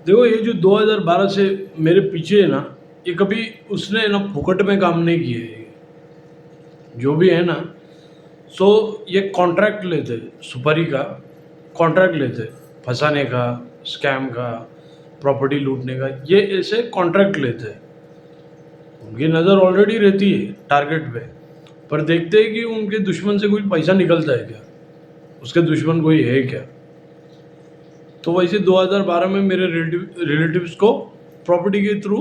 देखो ये जो 2012 से मेरे पीछे है ना, ये कभी उसने ना फुकट में काम नहीं किए ये। जो भी है ना, सो ये कॉन्ट्रैक्ट लेते सुपारी का, कॉन्ट्रैक्ट लेते फंसाने का, स्कैम का, प्रॉपर्टी लूटने का, ये ऐसे कॉन्ट्रैक्ट लेते। उनकी नज़र ऑलरेडी रहती है टारगेट पे, पर देखते हैं कि उनके दुश्मन से कोई पैसा निकलता है क्या, उसके दुश्मन कोई है क्या। तो वैसे 2012 में मेरे रिलेटिव्स को प्रॉपर्टी के थ्रू,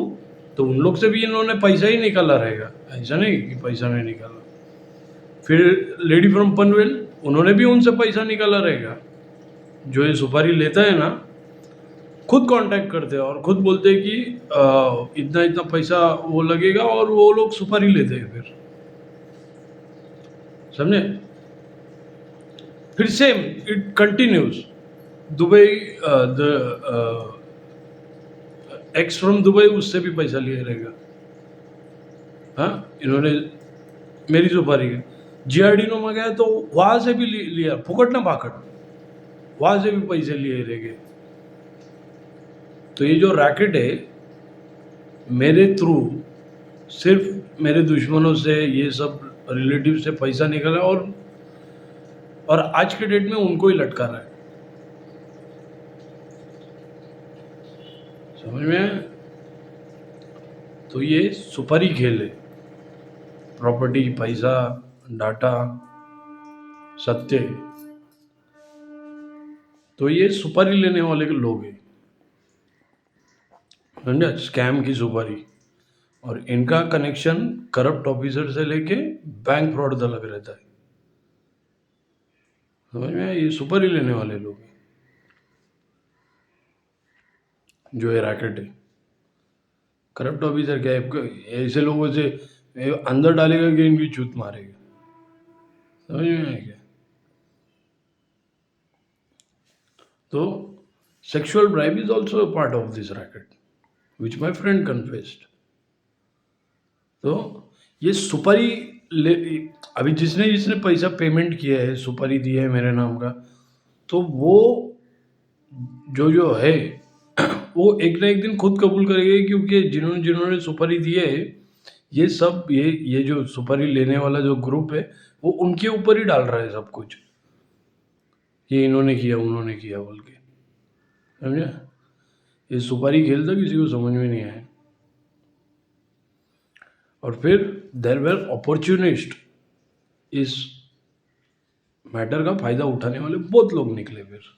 तो उन लोग से भी इन्होंने पैसा ही निकाला रहेगा, ऐसा नहीं कि पैसा नहीं निकाला। फिर लेडी फ्रॉम पनवेल, उन्होंने भी उनसे पैसा निकाला रहेगा। जो ये सुपारी लेता है ना, खुद कांटेक्ट करते हैं और खुद बोलते हैं कि इतना इतना पैसा वो लगेगा, और वो लोग सुपारी लेते हैं। फिर समझे? फिर same it continues. Dubai, the x from Dubai, उससे भी पैसा लिया रहेगा। हाँ, इन्होंने मेरी सुपारी के जीआरडीनो में गया तो वहाँ से भी लिया, फुकट ना भाकट, वहाँ से भी पैसे लिए रहेंगे। तो ये जो रैकेट है, मेरे थ्रू सिर्फ मेरे दुश्मनों से, ये सब रिलेटिव से पैसा निकला, और आज के डेट में उनको ही लटका रहा है। समझ में आया? तो ये सुपारी खेल है। प्रॉपर्टी, पैसा, डाटा, सत्य, तो ये सुपारी लेने वाले के लोग हैं। समझा? स्कैम की सुपारी। और इनका कनेक्शन करप्ट ऑफिसर से लेके बैंक फ्रॉड तक रहता है। समझ में आया? ये सुपारी लेने वाले लोग हैं जो ये रैकेट है। करप्ट ऑफिसर क्या है? ऐसे लोगों से अंदर डालेगा कि इनकी चूत मारेगा। समझ में आया क्या? तो sexual bribe is also a part of this racket, which my friend confessed. तो ये सुपारी ले, अभी जिसने जिसने पैसा पेमेंट किया है, सुपारी दी है मेरे नाम का, तो वो जो जो है वो एक ना एक दिन खुद कबूल करेंगे, क्योंकि जिन्होंने जिन्होंने सुपारी दी है, ये सब ये जो सुपारी लेने वाला जो ग्रुप है, वो उनके ऊपर ही डाल रहा है सब कुछ, ये इन्होंने किया उन्होंने किया बोल के। समझा? ये सुपारी खेलता किसी को समझ में नहीं आया। और फिर देयर वेर अपॉर्चुनिस्ट, इस मैटर का फायदा उठाने वाले बहुत लोग निकले फिर।